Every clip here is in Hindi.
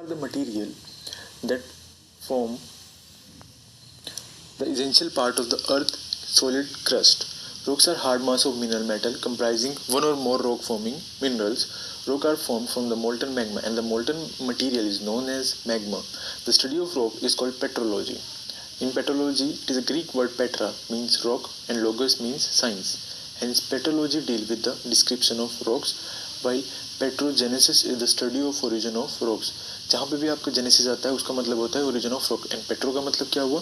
are the material that form the essential part of the Earth's solid crust. Rocks are hard mass of mineral metal comprising one or more rock-forming minerals. Rocks are formed from the molten magma, and the molten material is known as magma. The study of rock is called petrology. In petrology, it is a Greek word petra, means rock, and logos means science. Hence, petrology deals with the description of rocks, while petrogenesis is the study of origin of rocks. जहाँ पे भी आपका जेनेसिस आता है उसका मतलब होता है origin of rock, and petro का मतलब क्या हुआ,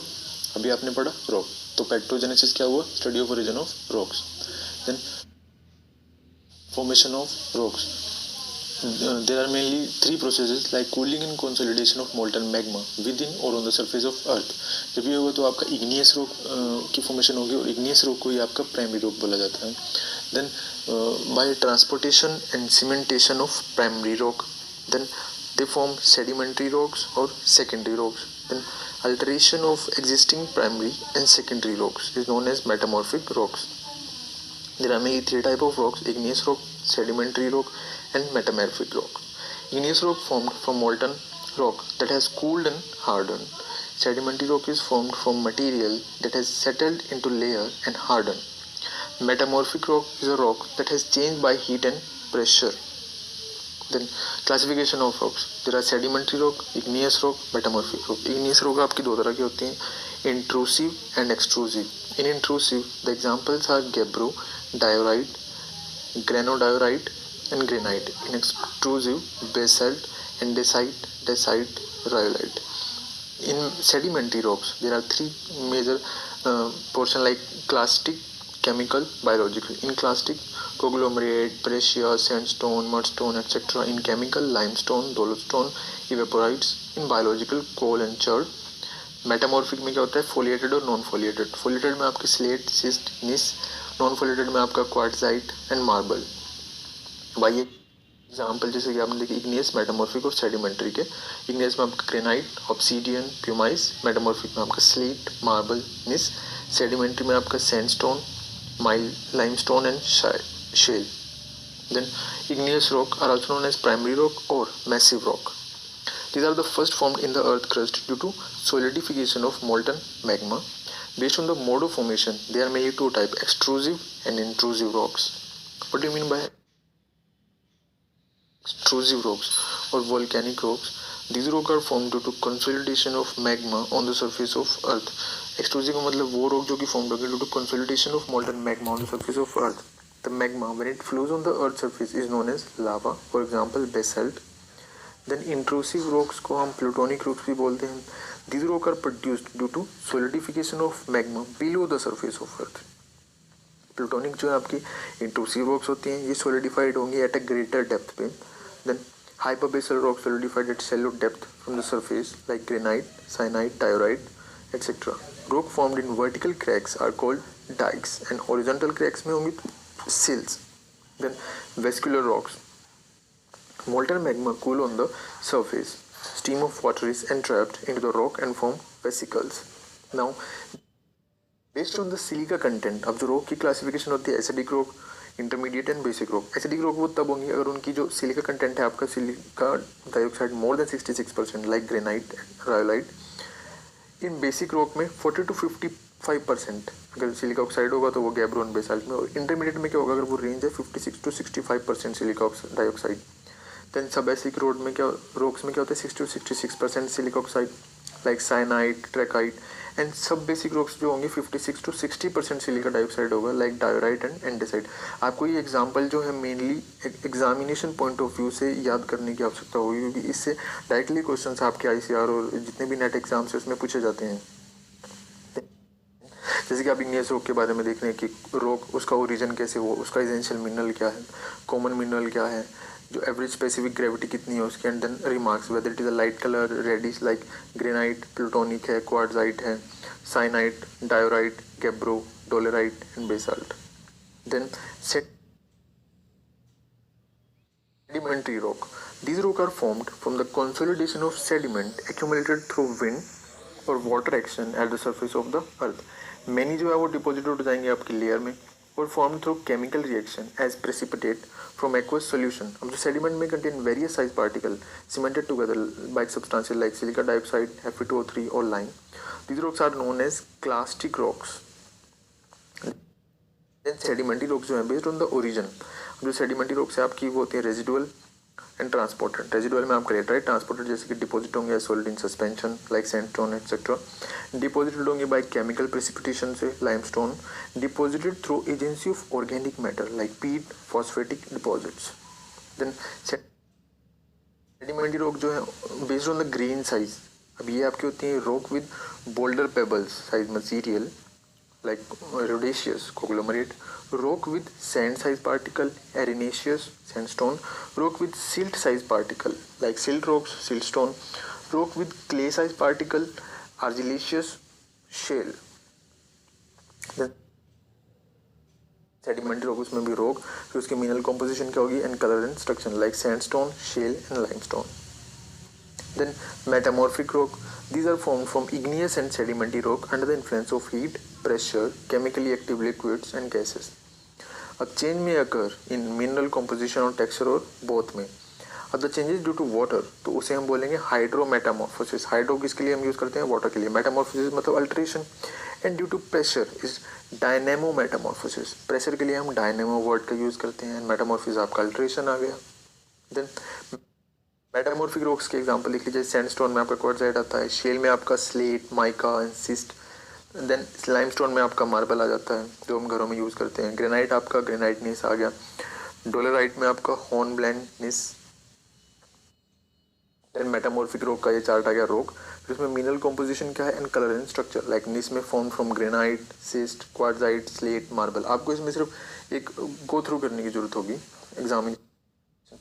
अभी आपने पढ़ा रॉक, तो पेट्रोजेनेसिस क्या हुआ, study of origin of rocks. Then formation of rocks. There are mainly three processes like cooling and consolidation of molten magma within or on the surface of earth. जब ये होगा तो आपका igneous rock की formation होगी, और igneous rock को ही आपका primary rock बोला जाता है. Then by transportation and cementation of primary rock, then they form sedimentary rocks or secondary rocks. Then alteration of existing primary and secondary rocks is known as metamorphic rocks. There are mainly three types of rocks: igneous rock, sedimentary rock, and metamorphic rock. Igneous rock formed from molten rock that has cooled and hardened. Sedimentary rock is formed from material that has settled into layer and hardened. Metamorphic rock is a rock that has changed by heat and pressure. Then classification of rocks. There are sedimentary rock, igneous rock, metamorphic rock. Igneous rock आपकी दो तरह की होती हैं, intrusive and extrusive. In intrusive, the examples are gabbro, diorite, granodiorite, and granite. In extrusive, basalt, andesite, dacite, rhyolite. In sedimentary rocks, there are three major portions like clastic, chemical, biological. In clastic, conglomerate, breccia, sandstone, mudstone, etc. In chemical, limestone, dolostone, evaporites. In biological, coal and chert. Metamorphic में क्या होता है, फोलिएटेड और नॉन फोलिएटेड. फोलिएटेड में आपके स्लेट, सिस्ट, निस. नॉन फोलिएटेड में आपका क्वार्टजाइट एंड मार्बल. भाई एग्जाम्पल जैसे कि आपने देखी इग्नियस, मेटामॉर्फिक और सेडिमेंट्री के. इग्नियस में आपका ग्रेनाइट, ऑब्सीडियन, प्यूमाइस. मेटामॉर्फिक में आपका स्लेट, मार्बल, निस. सेडिमेंट्री में आपका sandstone, limestone and shale. Then igneous rock are also known as primary rock और massive rock. These are the first formed in the earth crust due to solidification of molten magma. Based on the mode of formation, there are mainly two types: extrusive and intrusive rocks. What do you mean by extrusive rocks or volcanic rocks? These rocks are formed due to consolidation of magma on the surface of earth. Extrusive का मतलब वो rock जो कि formed होगी due to consolidation of molten magma on the surface of earth. The magma, when it flows on the earth's surface, is known as lava. For example, basalt. Then intrusive rocks को हम plutonic rocks भी बोलते हैं. These rocks are produced due to solidification of magma below the surface of earth. Plutonic जो है आपकी intrusive rocks होती हैं, ये solidified होंगी at a greater depth पे. Then hyperbasal rocks solidified at shallow depth from the surface like granite, syenite, diorite, etc. Rock formed in vertical cracks are called dikes and horizontal cracks में होंगी sills. Then vascular rocks. Molten magma cool on the surface. Stream of water is entrapped into the rock and form vesicles. Now, based on the silica content, अब जो rock की classification होती है acidic rock, intermediate and basic rock. Acidic rock वो तब होंगी अगर उनकी जो silica content है आपका silica dioxide more than 66% like granite, rhyolite. In basic rock में 40 to 55% अगर silica oxide होगा तो वो gabbro and basalt में. और intermediate में क्या होगा, अगर वो range है 56 to 65% silica dioxide. देन सब बेसिक रोड में क्या, रॉक्स में क्या होता है 60 to 66% silica oxide like syenite, trachyte. And sub basic rocks जो होंगे 56 to 60% सिलिका डाइऑक्साइड होगा लाइक डायोराइट एंड एंडेसाइट. आपको ये एग्जांपल जो है mainly examination point of view से याद करने की आवश्यकता होगी, क्योंकि इससे डायरेक्टली क्वेश्चंस आपके आईसीआर और जितने भी नेट एग्जाम्स है उसमें पूछे जाते हैं. जैसे कि आप इग्नियस रॉक के बारे में देख रहे हैं कि रॉक उसका ओरिजिन कैसे हो, उसका एसेंशियल मिनरल क्या है, कॉमन मिनरल क्या है, जो एवरेज स्पेसिफिक ग्रेविटी कितनी है उसकी. And then remarks whether it is a light colour reddish like granite, plutonic है, क्वार्टजाइट है, syenite, diorite, gabbro, dolerite and basalt. Then sedimentary rock. These rocks are formed from the consolidation of sediment accumulated through wind or water action at the surface of the earth. Many जो है वो डिपॉजिट हो जाएंगे आपकी लेयर में. or formed through chemical reaction as precipitate from aqueous solution. अब जो sediment में contain various size particle cemented together by substances like silica dioxide, Fe2O3 or lime. These rocks are known as clastic rocks. Then sedimentary rocks जो है based on the origin. जो sedimentary rocks है आपकी वो होती है residual एंड ट्रांसपोर्टेड. रेजिडुअल में आपका लेटराइट, ट्रांसपोर्टेड जैसे कि डिपॉजिट होंगे solid in suspension like sandstone etcetera. Deposited होंगे बाय केमिकल प्रेसिपिटेशन से limestone. Deposited through agency of organic matter like peat phosphatic deposits. Then sedimentary rock जो है based on the grain size. अब ये आपकी होती है rock with boulder pebbles size material like rhodaceous conglomerate, rock with sand size particle arenaceous sandstone, rock with silt size particle like silt rocks siltstone, rock with clay size particle argillaceous shale. Sedimentary rock उसमें भी रॉक, फिर उसकी मिनरल कॉम्पोजिशन क्या होगी and colour and structure like sandstone shale and limestone. Then metamorphic rock. These are formed from igneous and sedimentary rock under the influence of heat, pressure, chemically active liquids and gases. A change may occur in mineral composition or texture or both में. अब the changes due to water तो उसे हम बोलेंगे हाइड्रोमेटामॉर्फोसिस. हाइड्रो किसके लिए हम यूज़ करते हैं? वाटर के लिए. मेटामॉर्फोसिस मतलब alteration. And due to pressure is dynamometamorphosis. Pressure के लिए हम डायनेमो वर्ड का यूज़ करते हैं. मेटामॉर्फोसिस आपका अल्ट्रेशन आ गया. देन मेटामॉर्फिक रॉक्स के एग्जांपल लिख लीजिए. सैंडस्टोन में आपका क्वार्टजाइट आता है. शेल में आपका slate, mica and schist. Then limestone में आपका मार्बल आ जाता है जो हम घरों में यूज़ करते हैं. ग्रेनाइट आपका ग्रेनाइटनेस आ गया. डोलेराइट में आपका हॉर्नब्लैंडनेस. देन मेटामॉर्फिक रॉक का ये चार्ट आ गया रॉक. फिर उसमें मिनरल कॉम्पोजिशन क्या है and colour and structure like निस में form from granite, cyst, quartzite, slate, marble. आपको इसमें सिर्फ एक गो थ्रू करने की जरूरत होगी एग्जाम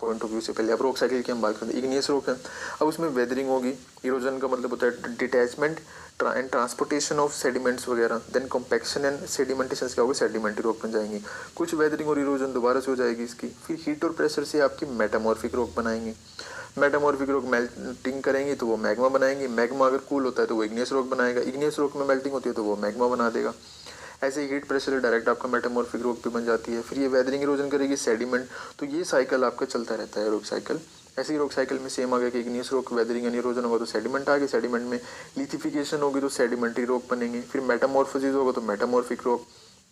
पॉइंट ऑफ व्यू से पहले. अब रॉक साइकिल की हम बात करते हैं. इग्नियस रॉक है. अब उसमें वेदरिंग होगी. इरोजन का मतलब होता है detachment and transportation of sediments वगैरह. देन कॉम्पैक्शन एंड सेडिमेंटेशन क्या होगा? सेडिमेंट्री रॉक बन जाएंगी. कुछ वेदरिंग और इरोजन दोबारा से हो जाएगी इसकी. फिर हीट और प्रेशर से आपकी मेटामॉर्फिक रॉक बनाएंगे. मेटामॉर्फिक रॉक मेल्टिंग करेंगी तो वो मैग्मा बनाएंगे. मैग्मा अगर कूल होता है तो वो इग्नियस रॉक बनाएगा. इग्नियस रॉक में मेल्टिंग होती है तो वो मैग्मा बना देगा. ऐसे हीट प्रेशर डायरेक्ट आपका मेटामॉर्फिक रॉक पे बन जाती है. फिर ये वेदरिंग इरोजन करेगी सेडिमेंट. तो ये साइकिल आपका चलता रहता है रॉक साइकिल. ऐसे ही रॉक साइकिल में सेम आ गया कि igneous rock weathering and erosion होगा तो सेडिमेंट आ गया. सेडिमेंट में लिथिफिकेशन होगी तो सेडिमेंट्री रॉक बनेंगे. फिर मेटामॉर्फोसिस होगा तो मेटामॉर्फिक रॉक.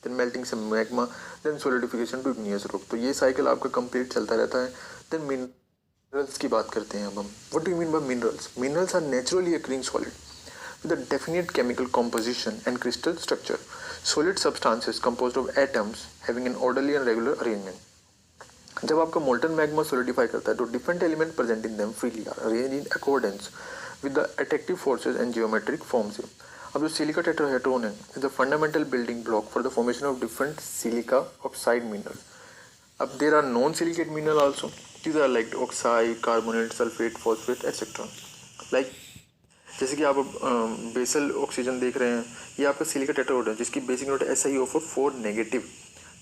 देन मेल्टिंग से magma. Then solidification to igneous rock. तो ये साइकिल आपका कंप्लीट चलता रहता है. देन मिनरल्स की बात करते हैं अब हम. What do you mean by minerals? Minerals are naturally occurring solid with a definite chemical composition and crystal structure. Solid substances composed of atoms having an orderly and regular arrangement. जब आपका molten magma solidify करता है तो different elements present in them freely are arranged in accordance with the attractive forces and geometric forms. अब जो silica tetrahedron है is the fundamental building block for the formation of different silica oxide minerals. अब there are non-silicate minerals also. These are like oxide, carbonate, sulfate, phosphate, etc. Like जैसे कि आप बेसल ऑक्सीजन देख रहे हैं. ये आपका सिलिका टेट्राहेड्रॉन है जिसकी बेसिक नोट है SiO4 नेगेटिव.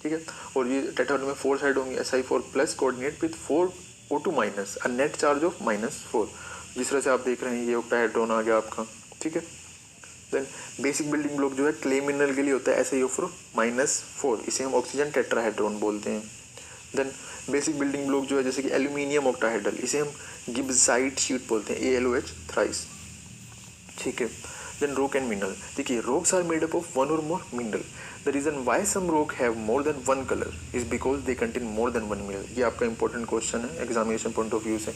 ठीक है. और ये टेट्राहेड्रॉन में 4 साइड होंगी. Si4 plus coordinate with 4 O2 minus a net charge of -4. जिस तरह से आप देख रहे हैं ये ऑक्टाहेड्रॉन आ गया आपका. ठीक है. देन बेसिक बिल्डिंग ब्लॉक जो है क्ले मिनरल के लिए होता है SiO4 इसे हम ऑक्सीजन टेट्राहेड्रॉन बोलते हैं. देन बेसिक बिल्डिंग ब्लॉक जो है जैसे कि एल्यूमिनियम ऑक्टाहेड्रल इसे हम गिब्साइट शीट बोलते हैं ALOH थ्राइस. ठीक है. Then rock and mineral. देखिए rocks are made up of one or more mineral. The reason why some rock have more than one colour is because they contain more than one mineral. ये आपका इंपॉर्टेंट क्वेश्चन है एग्जामिनेशन पॉइंट ऑफ व्यू से.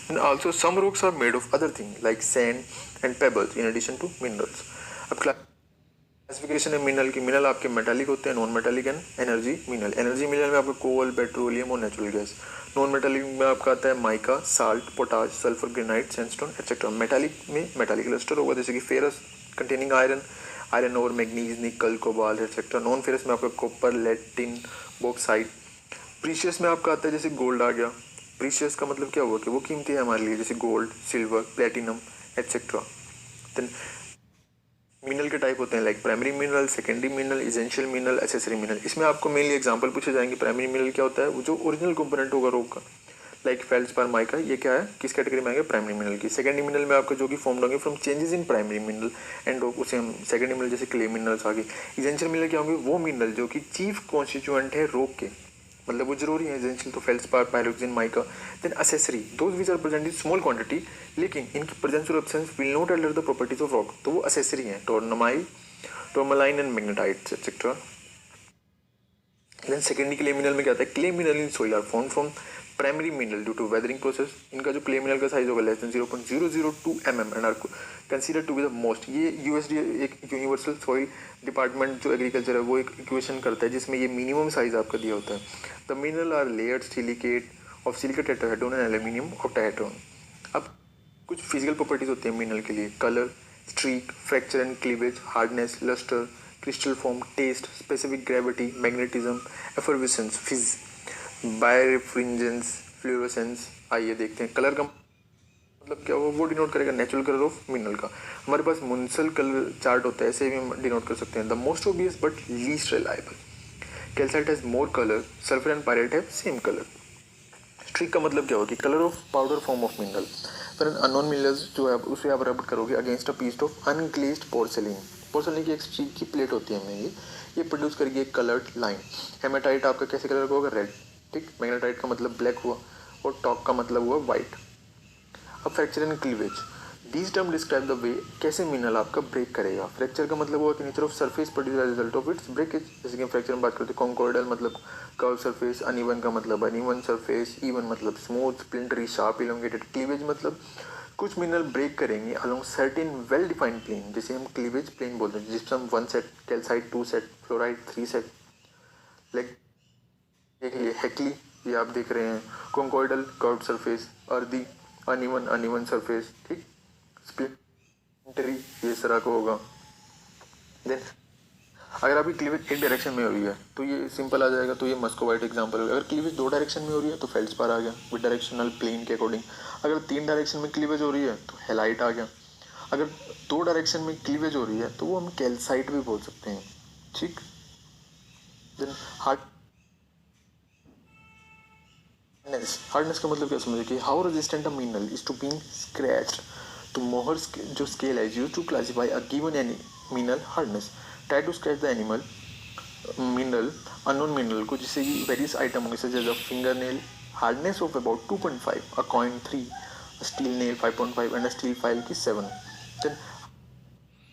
Then also some rocks are made of other thing like sand and pebbles in addition to minerals. अब क्लासिफिकेशन है मिनरल की. मिनरल आपके मेटालिक होते हैं, non metallic and energy mineral. Energy mineral में आपको कोल, पेट्रोलियम और नेचुरल गैस. नॉन मेटालिक में आपका आता है mica, salt, potash, sulphur, granite, sandstone etcetera. Metallic में मेटालिक क्लस्टर होगा जैसे कि फेरस कंटेनिंग आयरन और manganese, nickel, cobalt etcetera. Non ferrous में आपका copper, lead, tin, bauxite. Precious में आपका आता है जैसे गोल्ड आ गया. प्रीशियस का मतलब क्या हुआ कि वो कीमती है हमारे लिए जैसे gold, silver, platinum etcetera. Then mineral के टाइप होते हैं like primary mineral, secondary mineral, essential mineral, accessory mineral. इसमें आपको मेनली एग्जांपल पूछे जाएंगे. प्राइमरी मिनरल क्या होता है? वो जो ओरिजिनल कंपोनेंट होगा रॉक का लाइक फेल्डस्पार माइका, ये क्या है, किस कैटेगरी में आएगा, प्राइमरी मिनरल की। सेकेंडरी मिनरल में आपको जो कि फॉर्म होंगे from changes in primary mineral and उसे हम सेकेंडरी मिनरल जैसे क्ले मिनरल्स आ गए। एसेंशियल मिनरल क्या होंगे, वो मिनरल जो कि चीफ कॉन्स्टिट्यूएंट है रॉक के, मतलब वो जरूरी है एसेंशियल, तो feldspar, pyroxene, mica. Then accessory, those which are present in small quantity, लेकिन इनकी presence or absence will not alter the properties of rock, तो वो असेसरी हैं, tourmaline and magnetite etcetera. Then secondary clay mineral में क्या आता है, clay mineral in soil are form from primary mineral due to weathering process. इनका जो क्ले मिनरल का साइज होगा less than 0.002 mm and are consider to be the most. ये यूएसडी एक यूनिवर्सल सॉइल डिपार्टमेंट जो एग्रीकल्चर है वो एक इक्वेशन करता है जिसमें ये मिनिमम साइज आपका दिया होता है। The mineral are layered silicate of silicate tetrahedron and aluminium octahedron. अब कुछ फिजिकल प्रॉपर्टीज होती है मिनरल के लिए, colour, streak, fracture and cleavage, hardness, lustre, crystal form, taste, specific gravity, magnetism, effervescence, fizz, birefringence, fluorescence. आइए देखते हैं कलर का मतलब क्या हुआ, वो डिनोट करेगा नेचुरल कलर ऑफ मिनरल का। हमारे पास मुंसल कलर चार्ट होता है, ऐसे भी हम डिनोट कर सकते हैं। The most obvious but least reliable, calcite has more colour, sulphur and pyrite have same colour. Streak का मतलब क्या होगा कि colour of powder form of mineral, पर अननोन मिनरल्स जो है उसे आप रब करोगे against a piece of unglazed porcelain. Porcelain की एक स्टील की प्लेट होती है हमें, ये प्रोड्यूस करेगी एक कलर्ड लाइन। हेमाटाइट आपका कैसे कलर का होगा, रेड, ठीक। मैग्नेटाइट का मतलब ब्लैक हुआ, और टॉक का मतलब हुआ वाइट। अब fracture and cleavage, these term describe the way कैसे मिनरल आपका ब्रेक करेगा। फ्रैक्चर का मतलब हुआ कि nature of surface produce as result of its breakage. जैसे कि फ्रैक्चर में बात करते हैं कॉन्कॉर्डल मतलब कर्व सरफेस, अनइवन का मतलब अनइवन सरफेस, इवन मतलब smooth, splintery, sharp, elongated. Cleavage मतलब कुछ मिनरल ब्रेक करेंगे along certain well defined plane, जिसे हम क्लीवेज प्लेन बोलते हैं। Gypsum 1 set, calcite 2 set, fluoride 3 set. Like देखिए हेक्ली, ये आप देख रहे हैं, conchoidal curve surface, earthy uneven surface, ठीक। स्प्लिंटरी ये इस तरह का होगा। देन अगर आपकी क्लीवेज एक डायरेक्शन में हो रही है तो ये सिंपल आ जाएगा, तो ये मस्कोवाइट एग्जांपल होगा। अगर क्लीवेज 2 डायरेक्शन में हो रही है तो फेल्डस्पार आ गया विद डायरेक्शनल प्लेन के अकॉर्डिंग। अगर 3 डायरेक्शन में क्लीवेज हो रही है तो हेलाइट आ गया। अगर 2 डायरेक्शन में क्लीवेज हो रही है तो वो हम कैल्साइट भी बोल सकते हैं, ठीक। देन हार्डनेस का मतलब क्या समझे कि how resistant a mineral is to being scratched. तो मोहर जो स्केल है used to classify a given any mineral hardness. Try to scratch the animal mineral unknown mineral को, जिससे कि वेरियस आइटम होंगे such as a finger nail hardness of about 2.5, a coin 3, steel nail 5.5 and steel file की 7। देन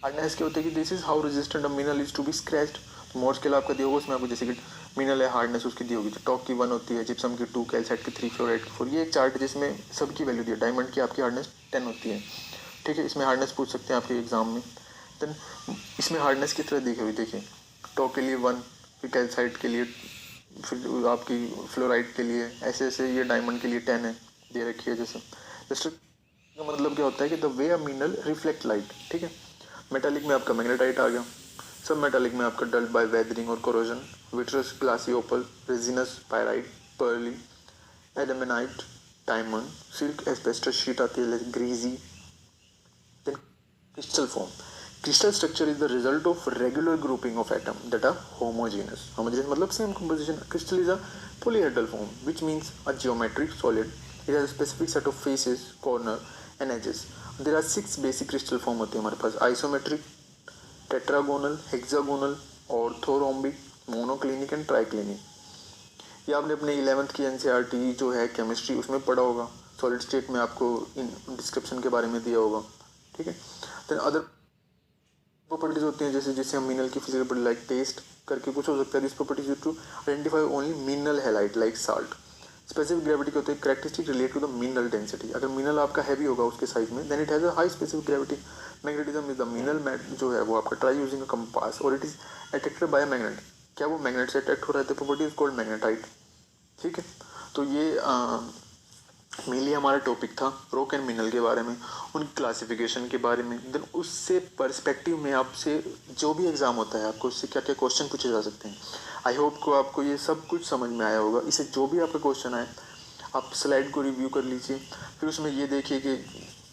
हार्डनेस क्या होता है कि this is how resistant a mineral is to be scratched. Mohs scale आपका दिया होगा, उसमें आपको जैसे कि मिनरल है हार्डनेस उसकी दी होगी, तो टॉक की 1 होती है, जिप्सम की 2, कैल्साइट की 3, फ्लोराइड की 4। ये एक चार्ट है जिसमें सबकी वैल्यू दी है। डायमंड की आपकी हार्डनेस 10 होती है, ठीक है। इसमें हार्डनेस पूछ सकते हैं आपके एग्जाम में। देन इसमें हार्डनेस की तरह देखी हुई, देखिए टॉक के लिए 1, फिर कैल्साइट के लिए, फिर आपकी फ्लोराइड के लिए, ऐसे ऐसे ये डायमंड के लिए 10 है दे रखी है। जैसे जस्ट का मतलब क्या होता है कि the way a mineral reflect light, ठीक है। मेटालिक में आपका मैग्नेटाइट आ गया। सब मेटालिक में आपका डल्ड बाय वेदरिंग और corrosion, vitreous, glassy opal, resinous, pyrite, pearly, adamantine, diamond, silk, asbestos sheet आती है, greasy. Then crystal form, crystal structure is the result of regular grouping of atom that are homogeneous मतलब same composition. Crystal is a polyhedral form which means a geometric solid. It has a specific set of faces, corner and edges. There are 6 basic crystal form होते हैं हमारे पास, isometric, tetragonal, hexagonal, orthorhombic, monoclinic and triclinic. ये आपने अपने 11th की NCERT जो है केमिस्ट्री उसमें पढ़ा होगा। सॉलिड स्टेट में आपको इन डिस्क्रिप्शन के बारे में दिया होगा, ठीक है। देन अदर प्रॉपर्टीज होती हैं जैसे जिससे हम मिनरल की फिजिकल प्रॉपर्टी लाइक टेस्ट करके कुछ हो सकता है। This properties used to identify only mineral halite like salt. Specific gravity के होते हैं characteristic relate to the mineral density. अगर मिनरल आपका हैवी होगा उसके साइज में then it has a high specific gravity. Magnetism is the mineral जो है वो आपका ट्राई यूजिंग अ कंपास और it is attracted by a magnet. क्या वो मैग्नेट से अट्रैक्ट हो रहा है, प्रॉपर्टी इज कॉल्ड मैग्नेटाइट, ठीक है। तो ये मेनली हमारा टॉपिक था रॉक एंड मिनरल के बारे में, उनकी क्लासिफिकेशन के बारे में। देन उससे पर्सपेक्टिव में आपसे जो भी एग्ज़ाम होता है आपको उससे क्या क्या क्वेश्चन पूछे जा सकते हैं। आई होप को आपको ये सब कुछ समझ में आया होगा। इसे जो भी आपका क्वेश्चन आए आप स्लाइड को रिव्यू कर लीजिए, फिर उसमें ये देखिए कि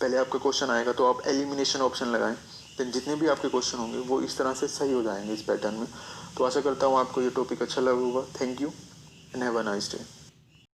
पहले आपका क्वेश्चन आएगा तो आप एलिमिनेशन ऑप्शन लगाएं। देन जितने भी आपके क्वेश्चन होंगे वो इस तरह से सही हो जाएंगे इस पैटर्न में। तो आशा करता हूँ आपको ये टॉपिक अच्छा लगा होगा। Thank you and have a nice day.